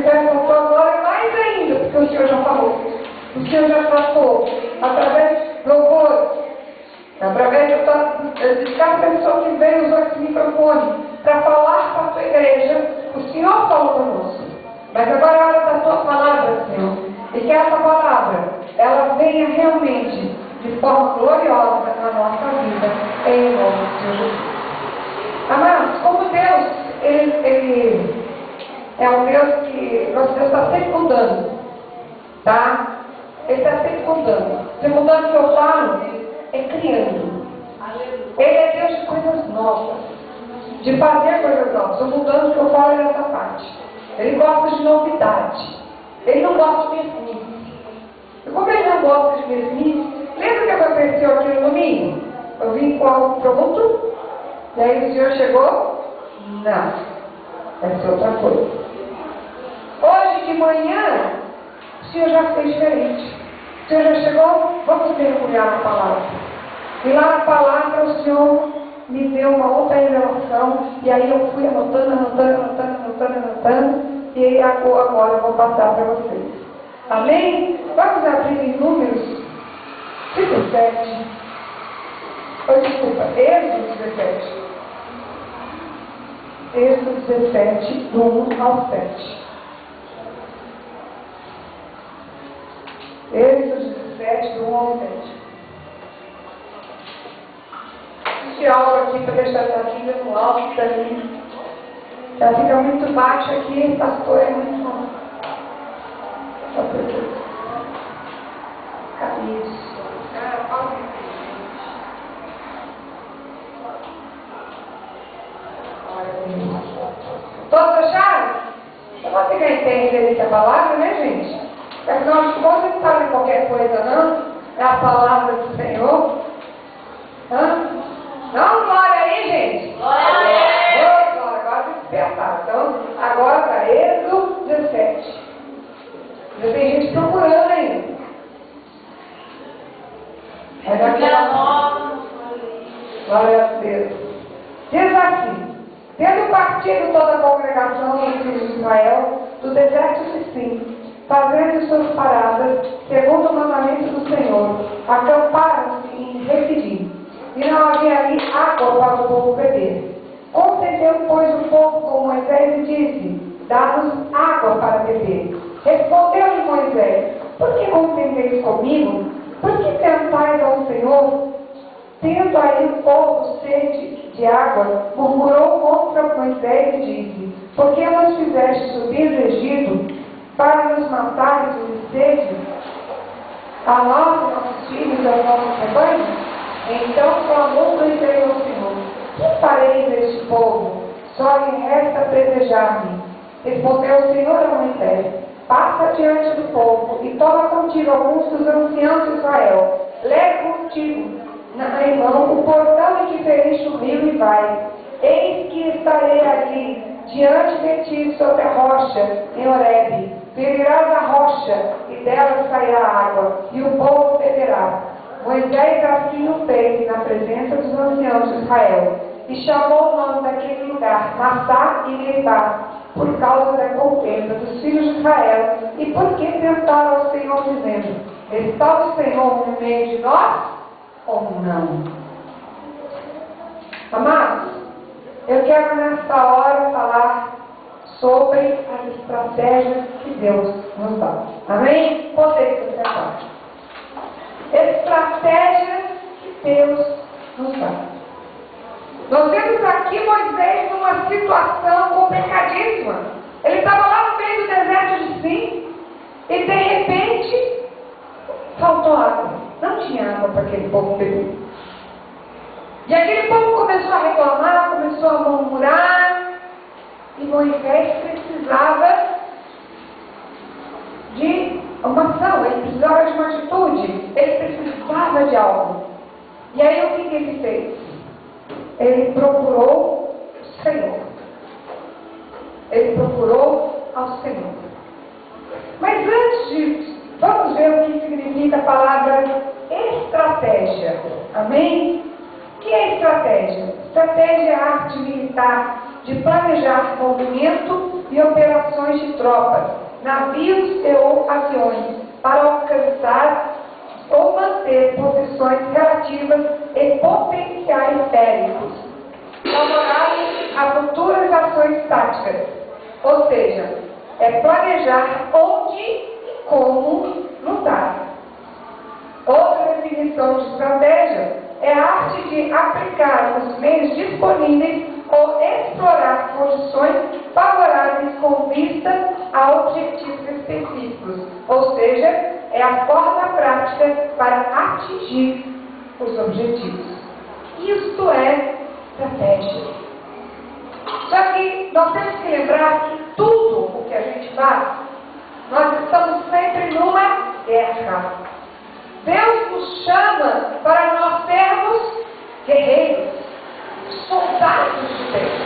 Moisés voltou agora mais ainda, porque o Senhor já falou. O Senhor já tratou através de louvores, através de cada pessoa que veio usar esse microfone para falar para a tua igreja. O Senhor falou conosco. Mas agora é hora da tua palavra, Senhor. E que essa palavra, ela venha realmente de forma gloriosa na nossa vida, em nome de Jesus. Amados, como Deus, Ele é um Deus que nosso Deus está sempre mudando, tá? Ele está sempre mudando. Se mudando que eu falo, é criando. Ele é Deus de coisas novas, de fazer coisas novas. O mudando que eu falo é essa parte. Ele gosta de novidade. Ele não gosta de mesmice. E como ele não gosta de mesmice, lembra o que aconteceu aqui no domingo? Eu vim com algo pronto, e aí o Senhor chegou? Não. Vai ser outra coisa. Hoje de manhã, o Senhor já fez diferente. O Senhor já chegou? Vamos mergulhar na palavra. E lá na palavra o Senhor me deu uma outra revelação, e aí eu fui anotando, e agora eu vou passar para vocês. Amém? Vamos abrir em Números 17. Desculpa, Êxodo 17. Êxodo 17, do 1 ao 7. Êxodo 17, do 1 ao 7. Existe algo aqui para deixar essa vida no alto também. Já fica muito baixo aqui, pastor, é muito bom. Só por isso. Cadê isso? Todos acharam? Eu vou ficar entendendo a palavra, né, gente? Afinal de contas, não sabe qualquer coisa, não? É a palavra do Senhor. Hã? Não, glória aí, gente. Glória a Deus. Glória, agora tem que despertar. Então, agora está Êxodo 17. Já tem gente procurando ainda. Mas aqui glória a Deus. Diz assim: tendo partido toda a congregação dos filhos de Israel do deserto de Sim, fazendo suas paradas, segundo o mandamento do Senhor, acamparam-se em Refidim, e não havia ali água para o povo beber. Concedeu, pois, o povo com Moisés e disse: dá-nos água para beber. Respondeu-lhe Moisés: por que contendeis comigo? Por que tentais ao Senhor? Tendo aí o povo sede de água, murmurou contra Moisés e disse: por que nos fizeste subir do Egito para nos matares de sede, a nós e nossos filhos, aos nossos rebanhos? Então clamou Moisés ao Senhor: que farei deste povo? Só lhe resta presejar-me. Respondeu o Senhor a Moisés: passa diante do povo e toma contigo alguns dos anciãos de Israel. Leve contigo na mão o portão em que feriste o rio e vai. Eis que estarei ali diante de ti sobre a rocha em Horebe. Ferirás a rocha e dela sairá água, e o povo beberá. Moisés assim o fez na presença dos anciãos de Israel, e chamou o nome daquele lugar Massá e Meribá, por causa da contenda dos filhos de Israel, e porque tentaram ao Senhor, dizendo: está o Senhor no meio de nós ou não? Amados, eu quero nesta hora falar sobre as estratégias que Deus nos dá. Amém? Poder se sentar. Estratégias que Deus nos dá. Nós vemos aqui Moisés numa situação complicadíssima. Ele estava lá no meio do deserto de Sim e de repente faltou água. Não tinha água para aquele povo beber. E aquele povo começou a reclamar, começou a murmurar. E Moisés precisava de uma ação, ele precisava de uma atitude, ele precisava de algo. E aí o que ele fez? Ele procurou o Senhor. Ele procurou ao Senhor. Mas antes disso, vamos ver o que significa a palavra estratégia. Amém? O que é estratégia? Estratégia é a arte militar de planejar movimento e operações de tropas, navios e ou aviões, para alcançar ou manter posições relativas e potenciais bélicos, favoráveis a futuras ações táticas. Ou seja, é planejar onde e como lutar. Outra definição de estratégia é a arte de aplicar os meios disponíveis ou explorar condições favoráveis com vista a objetivos específicos, ou seja, é a forma prática para atingir os objetivos. Isto é estratégia. Só que nós temos que lembrar que tudo o que a gente faz, nós estamos sempre numa guerra. Deus nos chama para nós sermos guerreiros, soldados de Deus.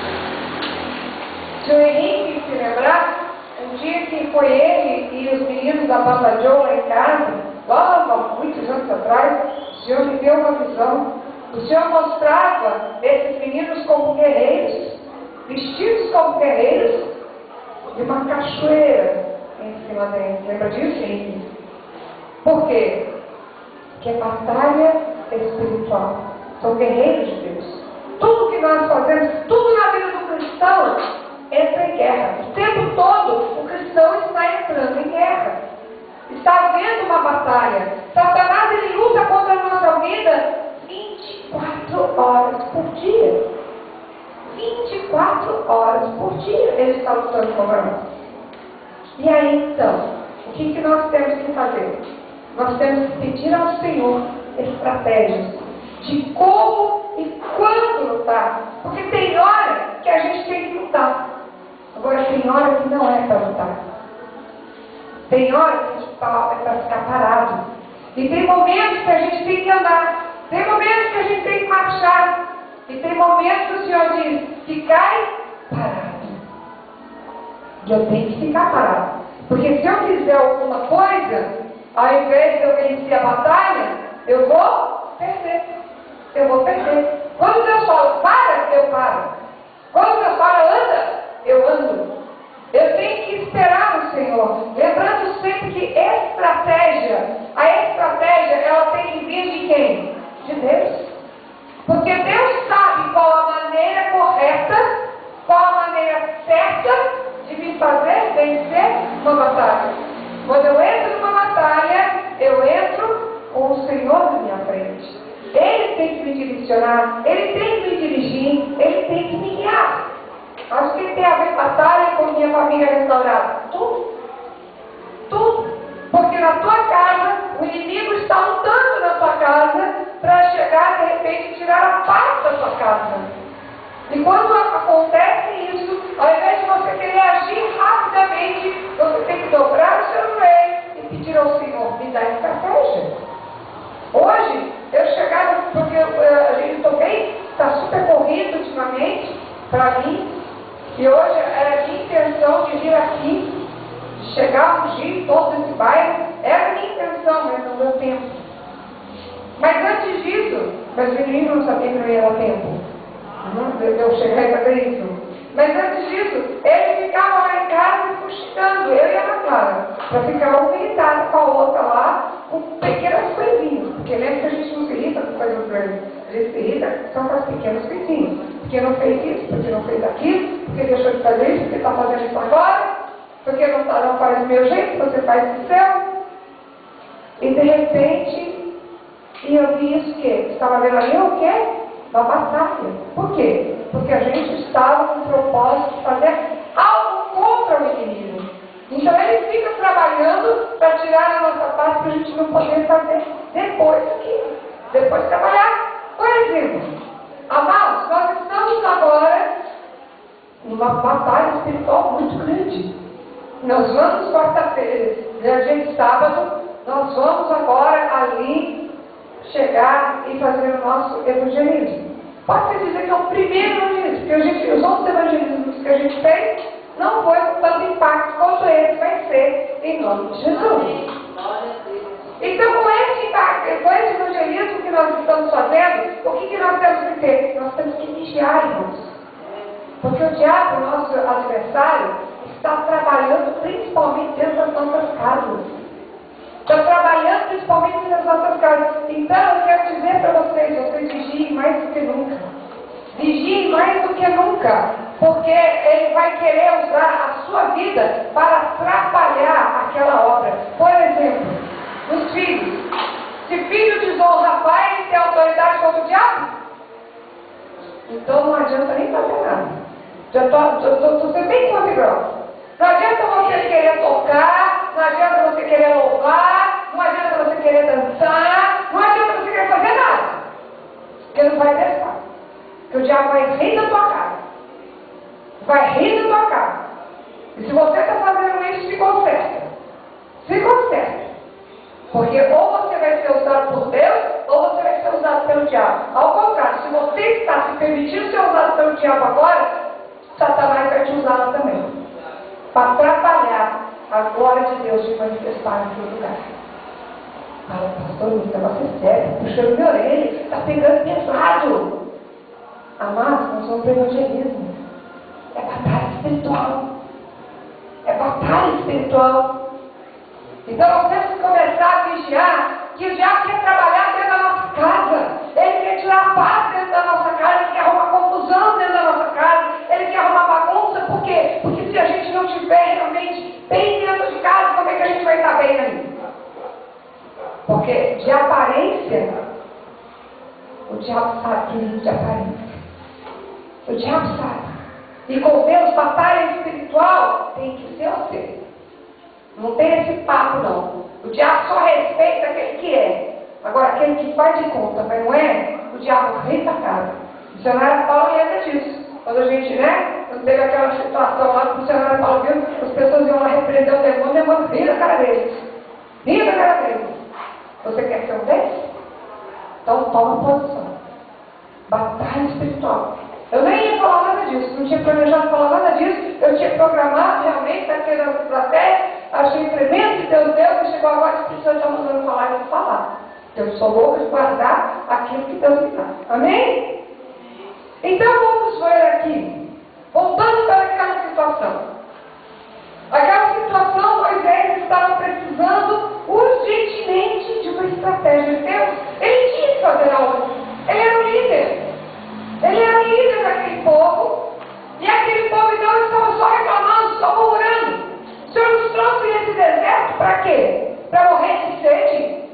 Se o Henrique se lembrar, um dia que foi ele e os meninos da Banda Joe lá em casa, lá há muitos anos atrás, o Senhor me deu uma visão. O Senhor mostrava esses meninos como guerreiros, vestidos como guerreiros, de uma cachoeira em cima deles. Lembra disso, Henrique? Por quê? Porque a batalha é espiritual. São guerreiros de Deus. Tudo que nós fazemos, tudo na vida do cristão, entra em guerra. O tempo todo, o cristão está entrando em guerra. Está havendo uma batalha. Satanás, ele luta contra a nossa vida 24 horas por dia. 24 horas por dia ele está lutando contra nós. E aí, então, o que nós temos que fazer? Nós temos que pedir ao Senhor estratégias de como e quando lutar. Porque tem hora que a gente tem que lutar. Agora, tem hora que não é para lutar. Tem hora que a gente é para ficar parado. E tem momentos que a gente tem que andar. Tem momentos que a gente tem que marchar. E tem momentos que o Senhor diz, ficai parado. E eu tenho que ficar parado. Porque se eu fizer alguma coisa, ao invés de eu vencer a batalha, eu vou perder. Eu vou perder. Quando Deus fala, para, eu paro. Quando Deus fala, anda, eu ando. Eu tenho que esperar no Senhor. Lembrando sempre que a estratégia, ela tem que vir de quem? De Deus. Porque Deus sabe qual a maneira correta, qual a maneira certa de me fazer vencer uma batalha. Quando eu entro numa batalha, eu entro com o Senhor na minha frente. Ele tem que me direcionar, Ele tem que me dirigir, Ele tem que me guiar. Acho que tem a ver com batalha com minha família restaurada. Tudo. Tudo. Porque na tua casa, o inimigo está lutando na tua casa para chegar, de repente, e tirar a paz da tua casa. E quando acontece isso, ao invés de você querer agir rapidamente, você tem que dobrar o seu joelho e pedir ao Senhor, me dá estratégia. Hoje, eu chegava, porque a gente também está super corrido ultimamente, para mim, e hoje era a minha intenção de vir aqui, de chegar, fugir em todo esse bairro, era a minha intenção, mas não deu tempo. Mas antes disso, meus meninos não sabiam que não ia dar tempo. Eu cheguei a fazer isso. Mas antes disso, eles ficavam lá em casa fuxicando, eu e a Ana Clara, para ficar um irritado com a outra lá, com pequenas coisinhas. Porque lembra que a gente não se irrita com coisas grandes. A gente se irrita são com as pequenas coisinhas. Porque não fez isso, porque não fez aquilo, porque deixou de fazer isso, porque está fazendo isso agora, porque não faz do meu jeito, você faz do seu. E de repente, eu vi isso que estava vendo ali o quê? Uma batalha. Por quê? Porque a gente estava com o propósito de fazer algo contra o inimigo. Então ele fica trabalhando para tirar a nossa paz para a gente não poder fazer depois aqui. Depois trabalhar. Por exemplo, amados, nós estamos agora numa batalha espiritual muito grande. Nós vamos quarta-feira, dia de sábado, nós vamos agora ali chegar e fazer o nosso evangelismo. Pode-se dizer que é o primeiro evangelismo, porque os outros evangelismos que a gente fez não foi com tanto impacto quanto esse vai ser em nome de Jesus. Então, com esse impacto, com esse evangelismo que nós estamos fazendo, o que nós temos que ter? Nós temos que vigiar, irmãos. Porque o diabo, nosso adversário, está trabalhando principalmente dentro das nossas casas. Está trabalhando principalmente dentro das nossas casas. Então, eu quero dizer para vocês vigiem mais do que nunca. Vigiem mais do que nunca, porque ele vai querer usar a sua vida para atrapalhar aquela obra. Por exemplo, nos filhos. Se filho desonra pai, ele tem autoridade sobre o diabo? Então não adianta nem fazer nada. Já estou sendo bem configrosa. Não adianta você querer tocar, não adianta você querer louvar, não adianta você querer dançar, não adianta você querer fazer nada. Porque não vai testar. Porque o diabo vai rir da tua cara. Vai rir da tua cara. E se você está fazendo isso, se conserta. Se conserta. Porque ou você vai ser usado por Deus, ou você vai ser usado pelo diabo. Ao contrário, se você está se permitindo ser usado pelo diabo agora, Satanás vai te usar lá também. Para atrapalhar a glória de Deus de manifestar em seu lugar. Fala, pastor, o negócio é sério, puxando minha orelha, está pegando pesado. Amados, nós somos evangelismo. É batalha espiritual. É batalha espiritual. Então nós temos que começar a vigiar que o diabo quer trabalhar dentro da nossa casa. Ele quer tirar a paz dentro da nossa casa. Ele quer arrumar confusão dentro da nossa casa. Ele quer arrumar bagunça. Por quê? Porque se a gente não estiver realmente bem dentro de casa, como é que a gente vai estar bem ali? Porque de aparência, o diabo sabe que é de aparência. O diabo sabe. E com Deus, batalha espiritual tem que ser você. Não tem esse papo, não. O diabo só respeita aquele que é. Agora, aquele que faz de conta, mas não é, o diabo ri da cara. O missionário Paulo lembra disso. Quando a gente, quando teve aquela situação lá, o missionário Paulo viu, as pessoas iam lá repreender o demônio ri da cara deles. Ri da cara deles. Você quer ser um desses? Então, toma posição. Batalha espiritual. Eu nem ia falar nada disso, não tinha planejado falar nada disso, eu tinha programado realmente daquela estratégia, achei tremendo que Deus deu, e chegou agora que precisa estar mandando falar e eu vou falar. Eu sou louca de guardar aquilo que Deus me dá. Amém? Então vamos ver aqui, voltando para aquela situação. Aquela situação, Moisés estava precisando urgentemente de uma estratégia de Deus. Ele tinha que fazer algo. Ele era o líder. Ele era líder daquele povo, e aquele povo então estava só reclamando, só murmurando. O Senhor nos trouxe nesse deserto para quê? Para morrer de sede?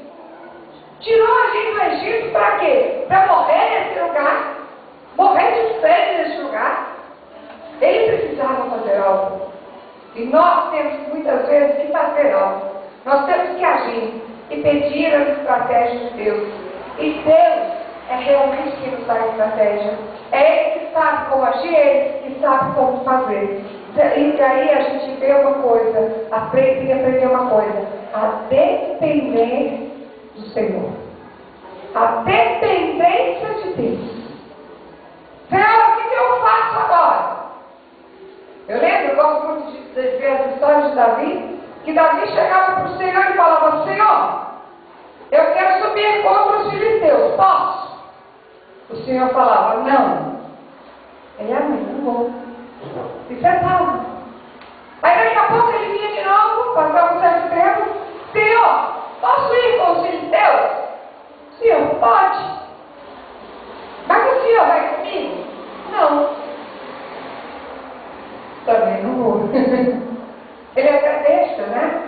Tirou a gente do Egito para quê? Para morrer nesse lugar? Morrer de sede nesse lugar? Ele precisava fazer algo. E nós temos muitas vezes que fazer algo. Nós temos que agir e pedir as estratégias de Deus. E Deus é realmente quem nos dá a estratégia. É Ele que sabe como agir, é Ele que sabe como fazer. E daí a gente vê uma coisa, tem que aprender uma coisa: a depender do Senhor. A dependência de Deus. Senhor, o que eu faço agora? Eu lembro, eu gosto muito de ver as histórias de Davi, que Davi chegava para o Senhor e falava: Senhor, eu quero subir contra os filisteus, posso? O Senhor falava: não. Ele: amém, não vou. E sentava. Aí daqui a pouco ele vinha de novo, passava um certo tempo: Senhor, posso ir com os filisteus? Senhor, pode. Mas o Senhor vai comigo? Não. Também não vou. Ele até deixa,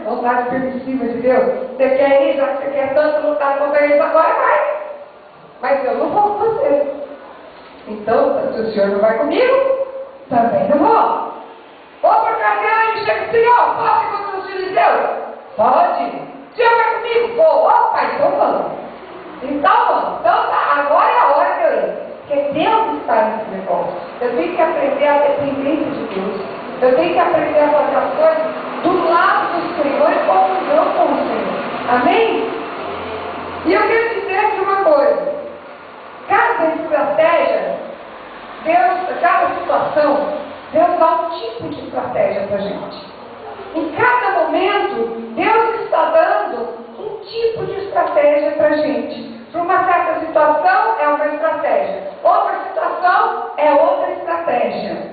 vontade permissiva de Deus. Você quer ir, já que você quer tanto lutar contra eles, agora vai. Mas eu não vou com você. Então, se o Senhor não vai comigo, também não vou. Outra ocasião ele chega: Senhor, posso ir contra os filisteus? Pode. O Senhor vai comigo? Vou. Opa, então vamos. Então vamos. Então tá, agora é a hora de eu ir. Porque Deus está nesse negócio. Eu tenho que aprender a dependência de Deus. Eu tenho que aprender a fazer as coisas do lado do Senhor e comunhão com o Senhor. Amém? E eu quero dizer uma coisa. Cada estratégia, cada situação, Deus dá um tipo de estratégia para a gente. Em cada momento, Deus está dando um tipo de estratégia para a gente. Para uma certa situação é uma estratégia. Outra situação é outra estratégia.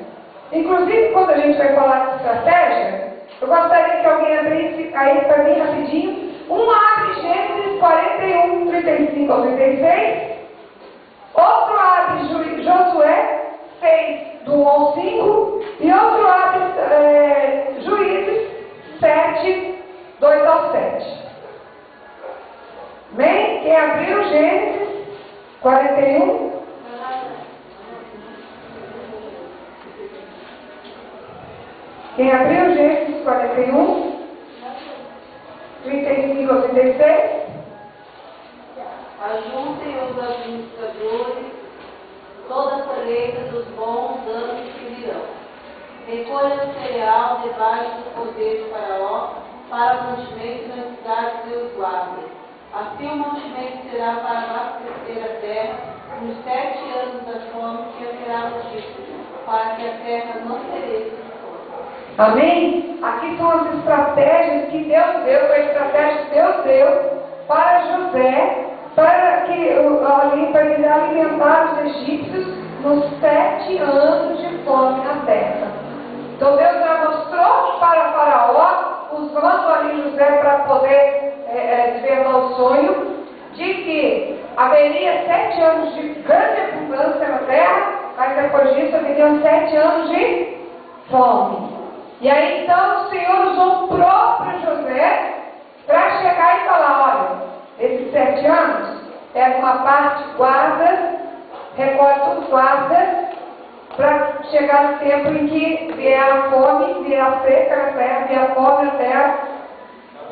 Inclusive, quando a gente vai falar de estratégia, eu gostaria que alguém abrisse aí para mim rapidinho. Um abre Gênesis 41, 35 ao 36. Outro abre Josué 6, do 1 ao 5. E outro abre Juízes 7, 2 ao 7. Amém? Quem abriu Gênesis 41? Quem abriu Gênesis 41? 35 ao 36? Ajuntem os administradores toda a colheita dos bons anos que virão. Recolha o cereal debaixo do poder de Faraó para mantimento nas cidades de seus guardas. Assim o mantimento será para abastecer a terra nos 7 anos da fome que haverá no Egito, para que a terra não pereça de fome. Amém? Aqui são as estratégias que Deus deu, a estratégia que Deus deu para José, para ele alimentar os egípcios nos 7 anos de fome na terra. Então Deus já mostrou para Faraó, usando ali José para poder desvendar o sonho, de que haveria 7 anos de grande abundância na terra, mas depois disso haveriam 7 anos de fome. E aí então o Senhor usou o próprio José para chegar e falar, olha, esses 7 anos, pega uma parte, guarda, recolhe tudo, guarda, para chegar no tempo em que vier a fome, vier a seca na terra, vier a fome na terra,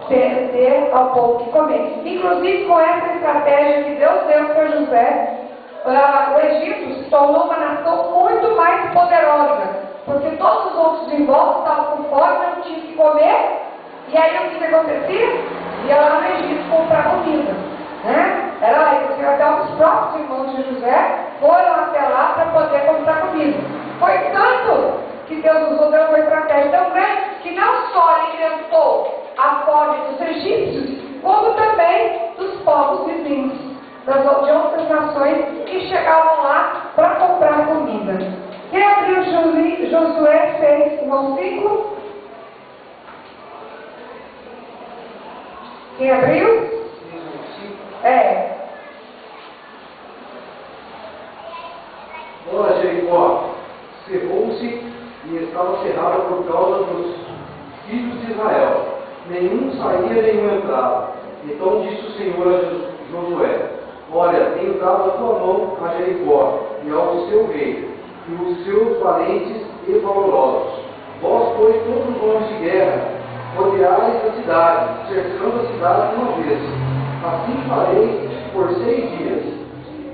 ter ao povo que comer. Inclusive com essa estratégia que Deus deu para José, o Egito se tornou uma nação muito mais poderosa, porque todos os outros em volta estavam com fome, não tinham que comer, e aí o que acontecia? Ia lá no Egito comprar comida. Né? Era inclusive até os próprios irmãos de José foram até lá para poder comprar comida. Foi tanto que Deus usou uma estratégia tão grande que não só alimentou a fome dos egípcios, como também dos povos vizinhos, de outras nações que chegavam lá para comprar comida. Quem abriu Josué 6, 1 ao 5? Quem abriu? Ora, Jericó cerrou-se e estava cerrada por causa dos filhos de Israel. Nenhum saía, nenhum entrava. Então disse o Senhor a Josué: olha, tenho dado a tua mão a Jericó e ao seu rei, e os seus valentes e valorosos. Vós, pois, todos os homens de guerra, rodeareis a cidade, cercando a cidade uma vez. Assim farei por 6 dias.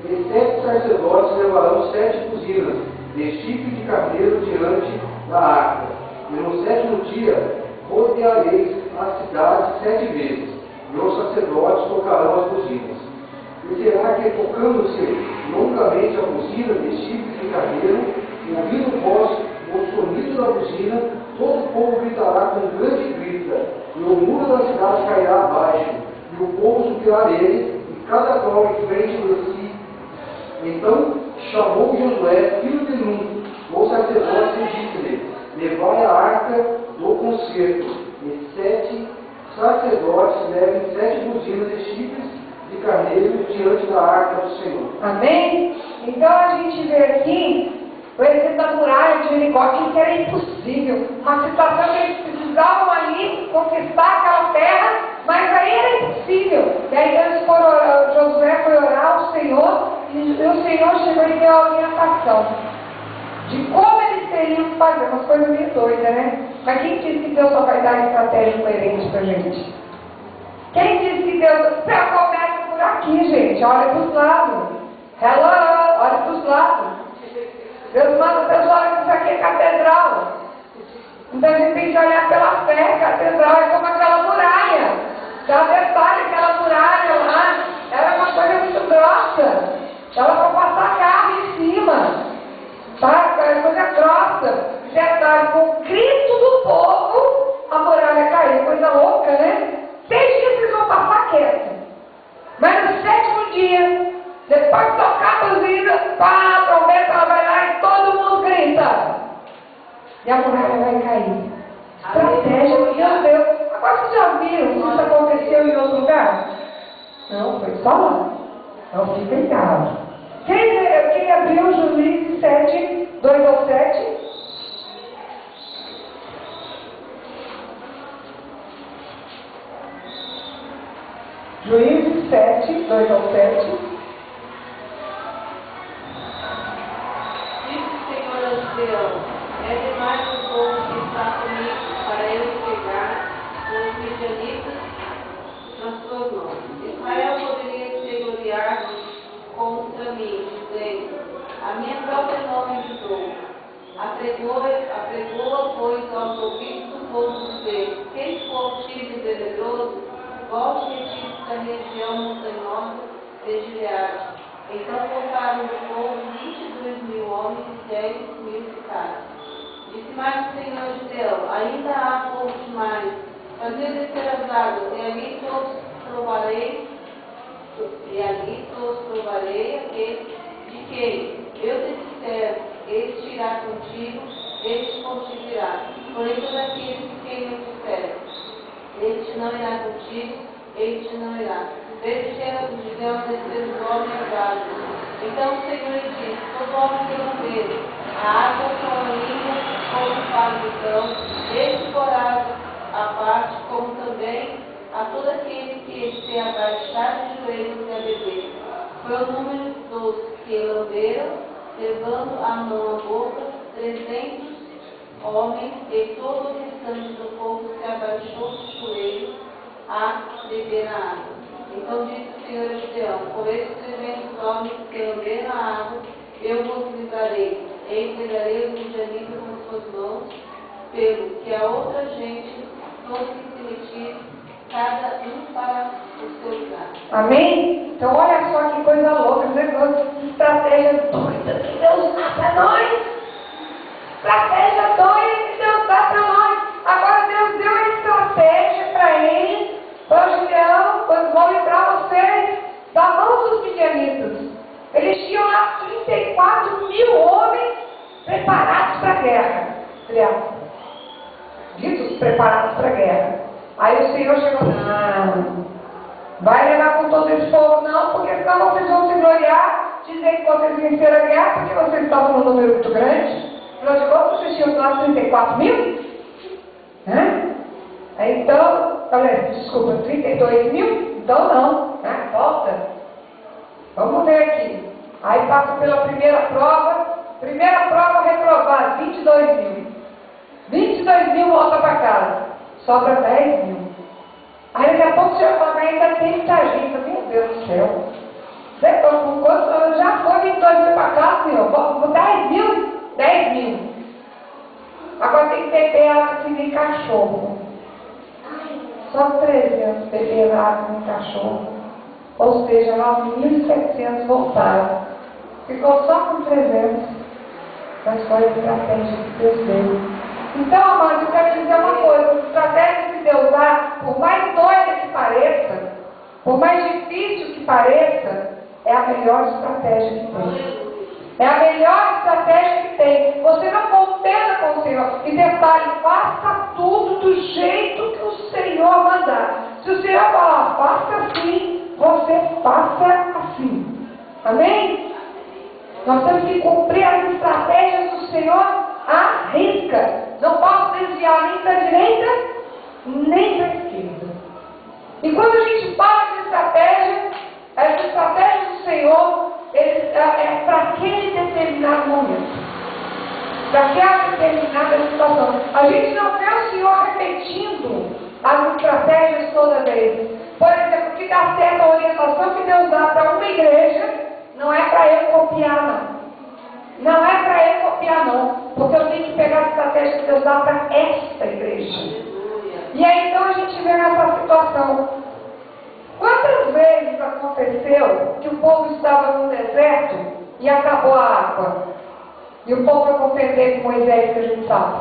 E 7 sacerdotes levarão 7 buzinas de chifre de carneiro diante da arca. E no 7º dia rodeareis a cidade 7 vezes, e os sacerdotes tocarão as buzinas. E será que, tocando-se longamente a buzina de chifre de carneiro, ouvindo vós o sonido da buzina, todo o povo gritará com grande grita, e o muro da cidade cairá abaixo, e o povo subirá nele, e cada qual em frente de si. Então chamou Josué, filho de Nun, o sacerdote, e disse-lhe: levai a arca do concerto, e 7 sacerdotes levem 7 buzinas de chifres de carneiro diante da arca do Senhor. Amém? Então a gente vê aqui o exemplo da muralha de Jericó, que era impossível, uma situação que eles precisavam ali conquistar aquela terra, mas aí era impossível. E aí Josué foi orar ao Senhor, e o Senhor chegou e deu a orientação de como eles teriam que fazer, umas coisas meio doidas, né? Mas quem disse que Deus só vai dar estratégia coerente pra gente? Quem disse que Deus começa por aqui, gente? Olha para os lados. Hello, olha para os lados. Deus manda Deus olha que isso aqui é catedral. Então a gente tem que olhar pela fé. Catedral é como aquela muralha. Já detalhe, aquela muralha lá era uma coisa muito grossa. Dava para passar carro em cima. Tá? Era coisa grossa. Detalhe, com o grito do povo, a muralha caiu. Coisa louca, né? 6 dias eles vão passar quieto. Mas no 7º dia, depois de tocar a buzina, pá, a trombeta, ela vai lá e todo mundo grita. e a muralha vai cair. Estratégia, meu Deus. Agora vocês já viram se isso aconteceu em outro lugar? Não, foi só lá. Então fica em casa. Quem abriu Juízes 7, 2 ao 7? Juízes 7, 2 ao 7. Disse o Senhor a Gideão: é demais o povo que está comigo para eu pegar os midianitas nas suas mãos. Israel poderia se gloriar contra mim, dizendo: a minha própria mão me ajudou. Apregou-a, pois, aos ouvidos do povo, dizer: quem for tímido e medroso, volte e retire-se da região montanhosa de Gileade. Então contaram do povo 22.000 homens e 10.000 eficazes. Disse mais o Senhor a Gideão: ainda há povo demais. Fazia descer as águas, e ali todos provarei aquele de quem eu te disser, este irá contigo, este contigo irá. Porém, todo aquele de quem eu disser, este não irá contigo, este não irá. Desceram os Gideão descer os homens águas. Então o Senhor lhe disse: todo homem que não vê a água com a língua como faz o cão, este porá a parte, como também a todo aquele que se abaixar de joelhos e a beber. Foi o número dos que lamberam, levando a mão à boca, 300 homens, e todo o restante do povo se abaixou de joelhos a beber a água. Então disse o Senhor a Gideão: por esses 300 homens que lamberam a água, eu vos livrarei, e entregarei os midianitas nas suas mãos, pelo que a outra gente, todos que se retirem, cada um para o seu lugar. Amém? Então olha só que coisa louca, negócio de estratégia doida que Deus dá para nós. Estratégia doida que Deus dá para nós. Agora Deus deu a estratégia para ele, para o Gideão: eu vou livrar vocês da mão dos midianitas. Eles tinham lá 34.000 homens preparados para a guerra. Ditos preparados para a guerra. Aí o Senhor chegou: não, vai levar com todo esse povo não, porque senão vocês vão se gloriar, dizer que vocês venceram a guerra, porque vocês estavam num número muito grande. Afinal de contas, vocês tinham lá 34.000? Então, desculpa, 32.000? Então não, volta. Vamos ver aqui. Aí passa pela primeira prova reprovada, 22.000. 22.000 volta para casa, sobra 10.000. Aí daqui a pouco você fala: ainda tem muita gente. Meu Deus do céu. Já foi 22.000 para cá, senhor. 10.000? 10.000. Agora tem que beber água que nem cachorro. Só 300 beberam água que nem cachorro. Ou seja, 9.700 voltaram. Ficou só com 300. Mas foi a estratégia que Deus deu. Então, amados, eu quero dizer uma coisa: a estratégia que Deus dá, por mais doida que pareça, por mais difícil que pareça, é a melhor estratégia que tem. É a melhor estratégia que tem. Você não contenda com o Senhor. E detalhe, faça tudo do jeito que o Senhor mandar. Se o Senhor falar: faça assim, você faça assim. Amém? Nós temos que cumprir as estratégias do Senhor à risca. Não posso desviar nem para a direita, nem para a esquerda. E quando a gente fala de estratégia, essa estratégia do Senhor é para aquele determinado momento, para aquela determinada situação. A gente não vê o Senhor repetindo as estratégias toda vez. Por exemplo, que dá certo a orientação que Deus dá para uma igreja, não é para eu copiar, não. Não é para eu copiar, não. Porque eu tenho que pegar a estratégia que Deus dá para esta igreja. E aí então a gente vê nessa situação. Quantas vezes aconteceu que o povo estava no deserto e acabou a água? E o povo foi contender com Moisés, que a gente sabe,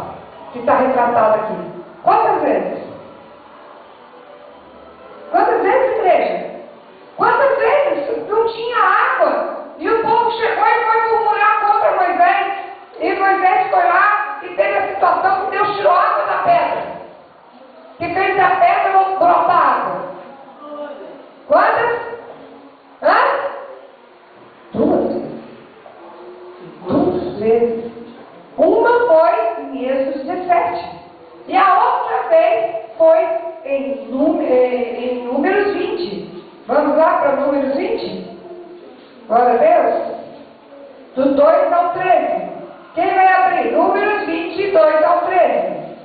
que está retratado aqui. Quantas vezes? Quantas vezes, igreja? Quantas vezes não tinha água? E o povo chegou e foi murmurar contra Moisés. E Moisés foi lá e teve a situação que Deus tirou água da pedra, que fez a pedra brotar água? Quantas? Hã? Duas vezes. Uma foi em Êxodo 17. E a outra vez foi em Números 20. Vamos lá para Números 20? Glória a Deus. Do 2 ao 13. Quem vai abrir? Números 20, 2 ao 13.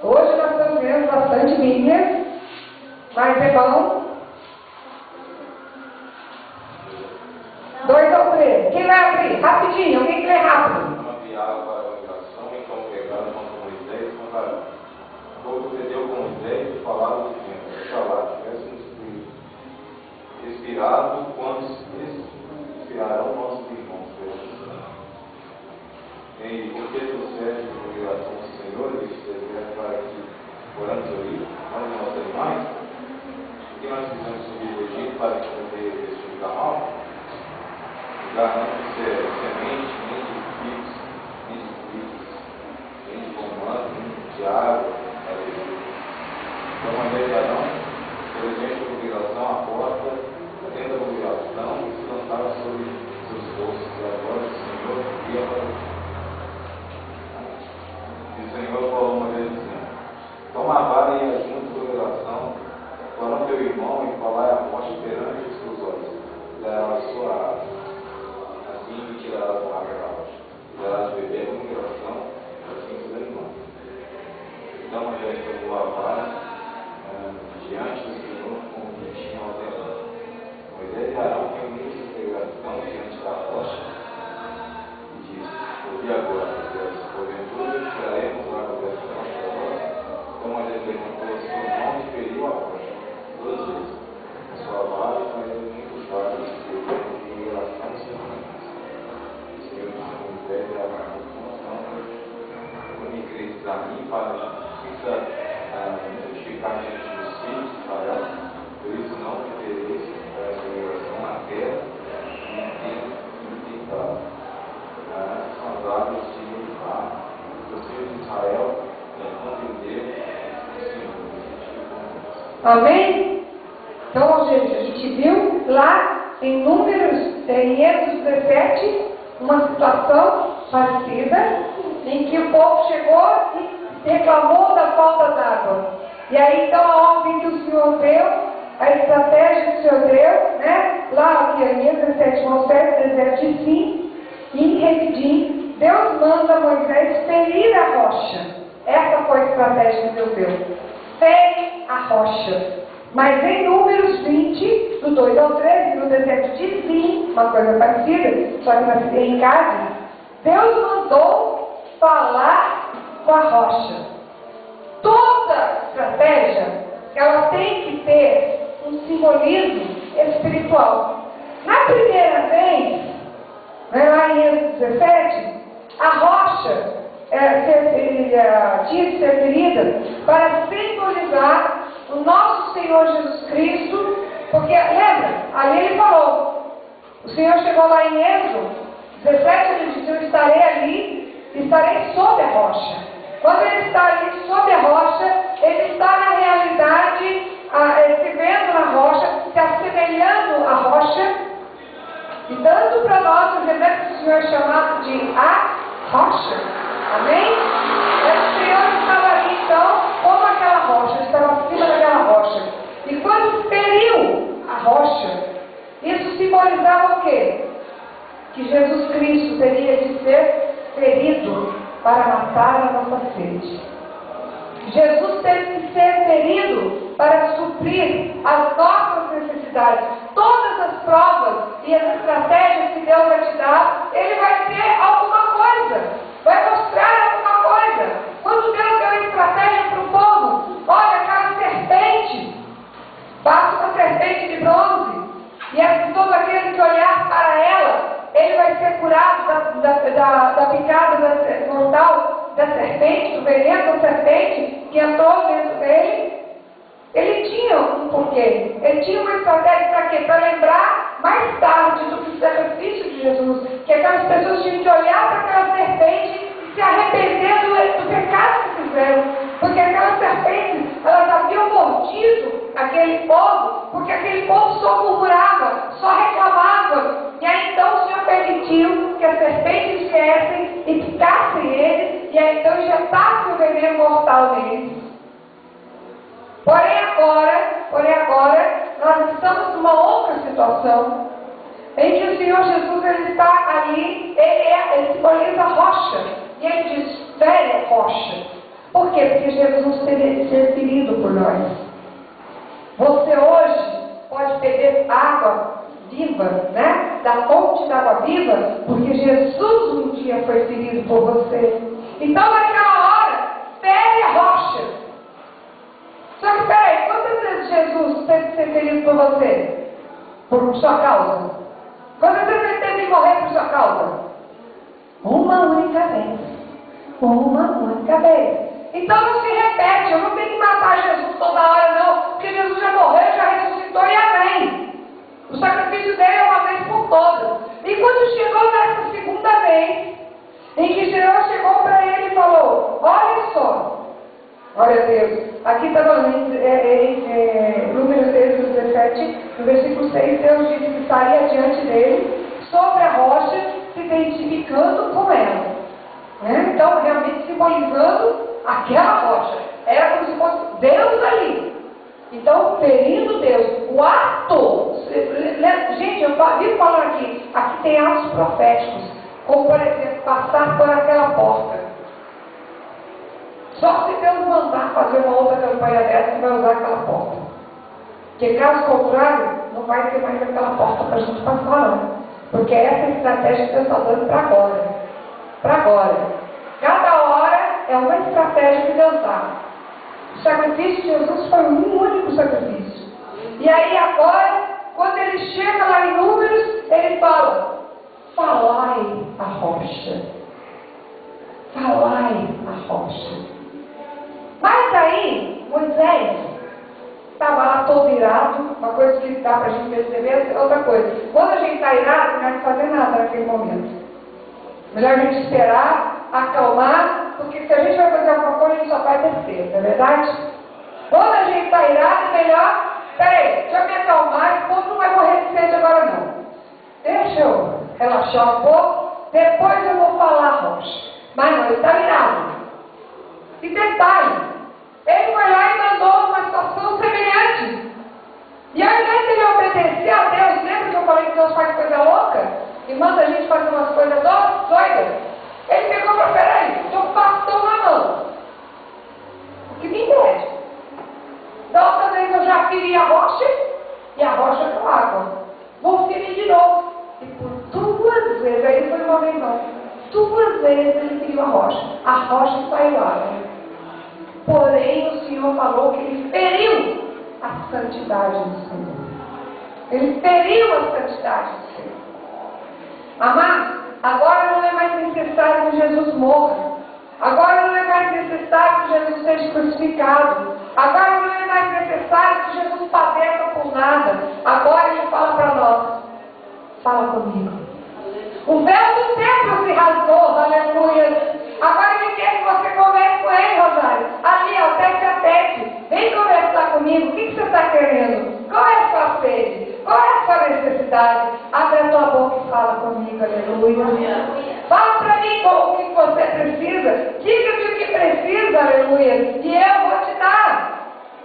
Hoje nós estamos vendo bastante Bíblia, mas é bom. 2 ao 13. Quem vai abrir? Rapidinho, alguém que lê rápido. Enviaram para a oração e congregaram contra Moisés e contra Arão. O povo pediu com Moisés e falaram dizendo: oxalá tivéssemos expirado quando expirarão nossos irmãos pelos santos. E porque trouxeste a congregação do Senhor e este deserto para que oramos ali, aos nossos animais, o que nós fizemos subir do Egito para esconder este lugar mal? Lugar não de ser semente, nem de figos, nem de figos, nem de comando, nem de água, para Egito. Então, a vez de Arão, pelo diante da congregação, a porta, dentro da congregação, e se lançaram sobre seus rostos. E agora o Senhor via para e o Senhor falou uma vez dizendo: toma a vara e ajunta a congregação, fora teu irmão e falar a morte perante os teus olhos. Dará a sua água. Assim me tirarás a água da rocha. E darás de beber a congregação, assim os animais. Então Moisés tomou a vara diante do Senhor, como que tinha ordenado. Moisés e Arão reuniram-se a congregação diante da rocha e disse: ouvi agora, porventura tiraremos a água desta rocha da rocha. Então Moisés levantou o seu mão e feriu a rocha 2 vezes. A sua vara caiu muito vaga de Deus em relação aos seus amigos. O Senhor disse a Moisés e Arão: quando cresces a mim para a justiça justificar diante dos filhos de Israel, por isso não pretereis a congregação na terra e tentado. São as águas de Jeová, os filhos de Israel, entendeu o Senhor. Amém? Então, gente, a gente viu lá em Números, em Êxodo 17, uma situação parecida, em que o povo chegou e reclamou da falta d'água. E aí, então, a ordem que o Senhor deu, a estratégia que o Senhor deu, né? Lá aqui em Êxodo 17, Moisés, deserto de Sim, e em Refidim, Deus manda Moisés ferir a rocha. Essa foi a estratégia que Deus deu. Fere a rocha. Mas em Números 20, do 2 ao 13, no deserto de Sim, uma coisa parecida, só que na cidade em Cádiz, Deus mandou falar com a rocha. Toda estratégia, ela tem que ter um simbolismo espiritual. Na primeira vez, lá em Êxodo 17, a rocha tinha de ser ferida para simbolizar o nosso Senhor Jesus Cristo, porque, lembra, ali ele falou, o Senhor chegou lá em Êxodo 17, ele disse: eu estarei ali, estarei sob a rocha. Quando ele está ali sob a rocha, ele está na realidade, se vendo na rocha, se assemelhando à rocha, e dando para nós o remédio que o Senhor é chamado de a rocha. Amém? O Senhor estava ali, então, como aquela rocha, estava acima daquela rocha. E quando feriu a rocha, isso simbolizava o quê? Que Jesus Cristo teria de ser ferido para matar a nossa sede. Jesus teve que ser ferido para suprir as nossas necessidades. Todas as provas e as estratégias que Deus vai te dar, Ele vai ter alguma coisa, vai mostrar alguma coisa. Quando Deus deu a estratégia para o povo, olha, aquela serpente, passa uma serpente de bronze, e todo aquele que olhar para ela, ele vai ser curado da picada mortal da serpente, do veneno da serpente que entrou dentro dele. Ele tinha um porquê, ele tinha uma estratégia para quê? Para lembrar mais tarde do sacrifício de Jesus, que aquelas pessoas tinham que olhar para aquela serpente e se arrepender do pecado só murmurava, só reclamava. E aí então o Senhor permitiu que as serpentes viessem e picassem eles, e aí então injetassem o veneno mortal neles. Porém agora, nós estamos numa outra situação, em que o Senhor Jesus, ele está ali, ele simboliza a rocha, e ele diz, velha rocha. Por quê? Porque Jesus teve ser ferido por nós. Você hoje pode beber água viva, né? Da fonte da água viva, porque Jesus um dia foi ferido por você. Então naquela hora, velha rocha. Só que peraí, quantas vezes Jesus teve que ser ferido por você? Por sua causa? Quantas vezes ele teve que morrer por sua causa? Uma única vez. Uma única vez. Então não se repete, eu não tenho que matar Jesus toda hora não, porque Jesus já morreu, já ressuscitou e amém. O sacrifício dele é uma vez por todas. E quando chegou nessa segunda vez, em que Jesus chegou para ele e falou, olha só, olha Deus, aqui está em Números 17, no versículo 6, Deus disse que estaria diante dele, sobre a rocha, se identificando com ela. Então, realmente simbolizando aquela rocha. Era como se fosse Deus ali. Então, ferindo Deus. O ato. Gente, eu vivo falando aqui. Aqui tem atos proféticos. Como, por exemplo, passar por aquela porta. Só se Deus mandar fazer uma outra campanha dessa, que vai usar aquela porta. Porque, caso contrário, não vai ter mais aquela porta para a gente passar, não. Porque essa é a estratégia que Deus está dando para agora. Para agora. Cada hora é uma estratégia que Deus dá. O sacrifício de Jesus foi um único sacrifício. E aí agora, quando ele chega lá em Números, ele fala, falai a rocha. Falai a rocha. Mas aí, Moisés estava lá todo irado, uma coisa que dá para a gente perceber é outra coisa. Quando a gente está irado, não deve fazer nada naquele momento. Melhor a gente esperar, acalmar, porque se a gente vai fazer alguma coisa, a gente só vai descer, não é verdade? Quando a gente está irado, melhor, peraí, deixa eu me acalmar, esse povo não vai morrer de sede agora não. Deixa eu relaxar um pouco, depois eu vou falar a rocha. Mas não, ele está irado. E detalhe, ele foi lá e mandou uma situação semelhante. E ao invés de ele obedecer a Deus, lembra que eu falei que Deus faz coisa louca? E manda a gente fazer umas coisas doidas? Ele pegou para, peraí, estou com o bastão na mão. O que me impede? Da outra vez eu já feri a rocha, e a rocha deu água. Vou ferir de novo. E por 2 vezes, aí foi uma vez não. 2 vezes ele feriu a rocha saiu água. Porém, o Senhor falou que ele feriu a santidade do Senhor. Ele feriu a santidade do Senhor. Amados, agora não é mais necessário que Jesus morra. Agora não é mais necessário que Jesus seja crucificado. Agora não é mais necessário que Jesus padeça por nada. Agora ele fala para nós, fala comigo. O véu do templo se rasgou, aleluia. Agora ele quer que você converse com ele, Rosário. Ali, ó, tete a tete. Vem conversar comigo. O que você está querendo? Qual é a sua sede? Qual é a sua necessidade? Abre a tua boca e fala comigo, aleluia. Fala para mim o que você precisa. Diga-me o que precisa, aleluia. E eu vou te dar.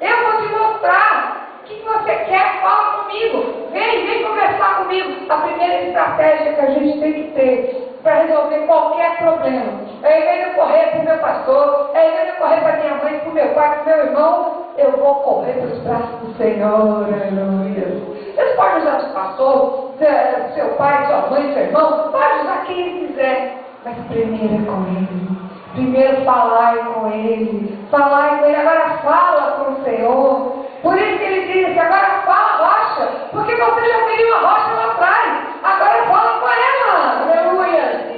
Eu vou te mostrar. O que você quer? Fala comigo. Vem conversar comigo. A primeira estratégia que a gente tem que ter para resolver qualquer problema. Ao invés de eu correr para o meu pastor, ao invés de eu correr para minha mãe, para o meu pai, para o meu irmão, eu vou correr para os braços do Senhor, aleluia. Vocês podem usar seu pastor, seu pai, sua mãe, seu irmão, pode usar quem ele quiser, mas primeiro é com ele. Primeiro falai com ele. Falai com ele, agora fala com o Senhor. Por isso que ele disse, agora fala rocha, porque você já feriu a rocha lá atrás. Agora fala com ela, aleluia.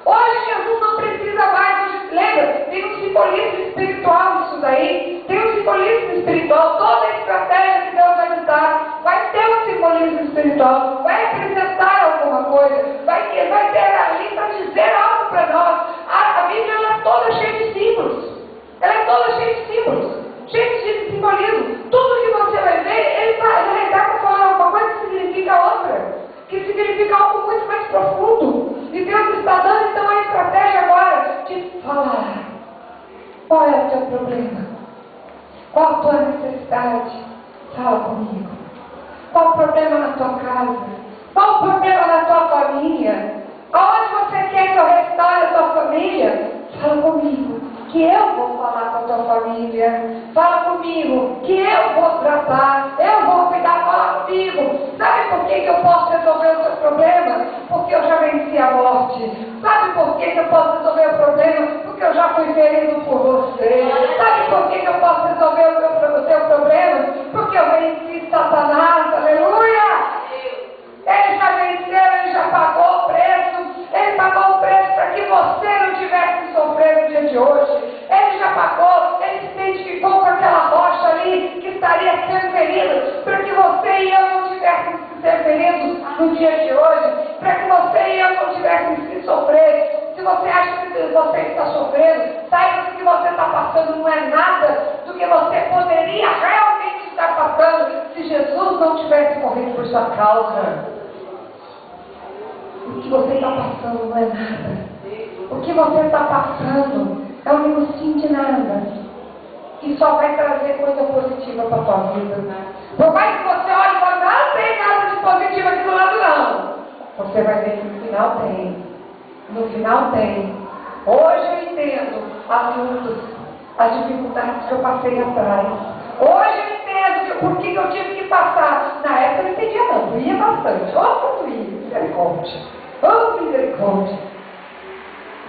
Hoje Jesus não precisa mais, lembra? Tem um simbolismo espiritual nisso daí. Tem um simbolismo espiritual. Toda a estratégia que Deus vai nos dar vai ter um simbolismo espiritual. Vai representar alguma coisa. Vai ter ali para dizer algo para nós. A Bíblia ela é toda cheia de símbolos. Ela é toda cheia de símbolos. Cheia de simbolismo. Tudo que você vai ver, ele está falando alguma coisa problema? Qual a tua necessidade? Fala comigo. Qual o problema na tua casa? Qual o problema na tua família? Aonde você quer que eu restaure a tua família? Fala comigo, que eu vou falar com a tua família. Fala comigo, que eu vou tratar. Eu vou cuidar. Fala comigo. Sabe por que eu posso resolver o teu problema? Porque eu já venci a morte. Sabe por que eu posso resolver o problema? Porque eu já fui ferido por você. Sabe por que eu posso resolver o teu problema? Porque eu venci Satanás. Aleluia! Ele já venceu, ele já pagou o preço. Ele pagou o preço para que você não tivesse que sofrer no dia de hoje. Ele já pagou, ele se identificou com aquela rocha ali que estaria sendo ferida, para que você e eu não tivéssemos que ser feridos no dia de hoje, para que você e eu não tivéssemos que sofrer. Se você acha que você está sofrendo, saiba que o que você está passando não é nada do que você poderia realmente estar passando se Jesus não tivesse morrido por sua causa. O que você está passando não é nada. O que você está passando é um negocinho de nada, que só vai trazer coisa positiva para a tua vida. Por mais que você olhe e fale, não tem nada de positivo aqui do lado, não. Você vai ver que no final tem. No final tem. Hoje eu entendo as lutas, as dificuldades que eu passei atrás. Hoje eu entendo por que eu tive que passar. Na época eu não entendia não, doía bastante. Quanto doía, misericórdia. Oh, misericórdia.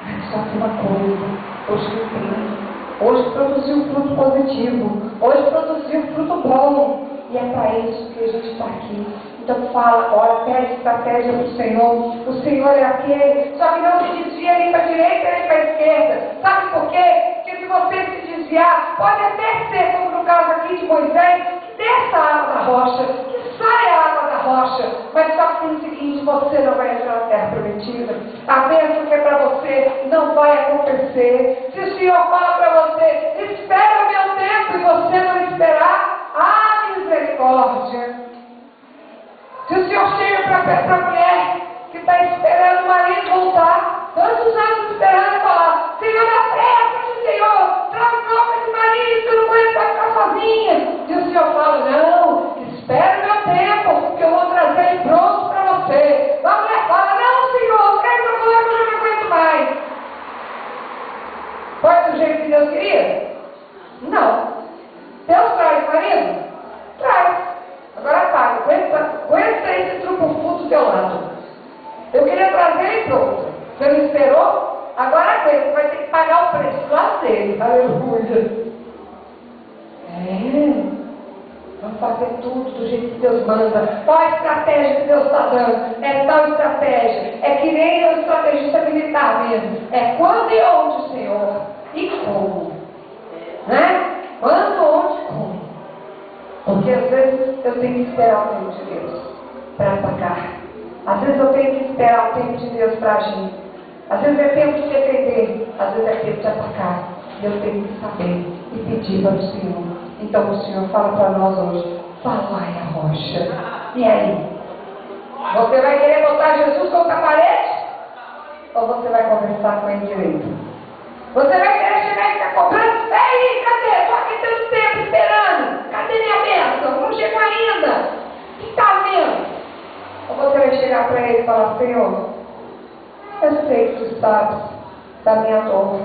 Mas só que uma coisa, hoje eu entendo. Hoje produziu fruto positivo. Hoje produziu fruto bom. E é para isso que a gente está aqui. Então fala agora, pede estratégia para o Senhor. O Senhor é aquele, só que não se desvia nem para a direita nem para a esquerda. Sabe por quê? Porque se você se desviar, pode até ser, como no caso aqui de Moisés, que desça a água da rocha, que saia a água da rocha. Mas só que tem o seguinte, você não vai entrar na terra prometida. A bênção que é para você não vai acontecer. Se o Senhor fala para você, espera o meu tempo e você não esperar, misericórdia. Se o Senhor chega para a mulher que está esperando o marido voltar, tantos anos esperando, falar, Senhor, apressa-te, Senhor, traz logo esse marido, eu não aguento ficar sozinha. E o Senhor fala, não, espera o meu tempo, que eu vou trazer ele pronto para você. A mulher fala, não, Senhor, traz a mulher que eu já não aguento mais. Foi do jeito que Deus queria? Não. Deus traz marido? Traz. Agora paga. Aguenta esse trucufu do teu lado. Eu queria trazer ele pronto. Você me esperou? Agora aguenta. Você vai ter que pagar o preço do lado dele. Aleluia. Vamos fazer tudo do jeito que Deus manda. Qual a estratégia que Deus está dando? É tal estratégia. É que nem o estrategista militar mesmo. É quando e onde, Senhor. E como. Né? Quando, onde, como. Porque às vezes eu tenho que esperar o tempo de Deus para atacar. Às vezes eu tenho que esperar o tempo de Deus para agir. Às vezes é tempo de defender, às vezes é tempo de atacar. E eu tenho que saber e pedir para o Senhor. Então o Senhor fala para nós hoje, falai a rocha. E aí? Você vai querer botar Jesus contra a parede? Ou você vai conversar com ele direito? Você vai querer chegar e ficar cobrando? Ei, cadê? Estou aqui tanto tempo esperando. Cadê minha bênção? Não chegou ainda. O que está vendo? Ou você vai chegar para ele e falar, Senhor, eu sei que tu sabes da minha dor.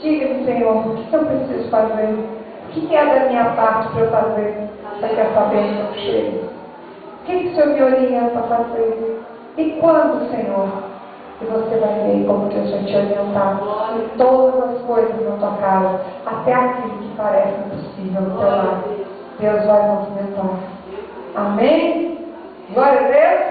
Diga-me, Senhor, o que eu preciso fazer? O que é da minha parte para eu fazer para que essa bênção chegue? O que o Senhor me orienta a fazer? E quando, Senhor? E você vai ver como Deus vai te orientar em todas as coisas na tua casa, até aquilo que parece impossível no teu lado. Deus vai movimentar. Amém? Glória a Deus.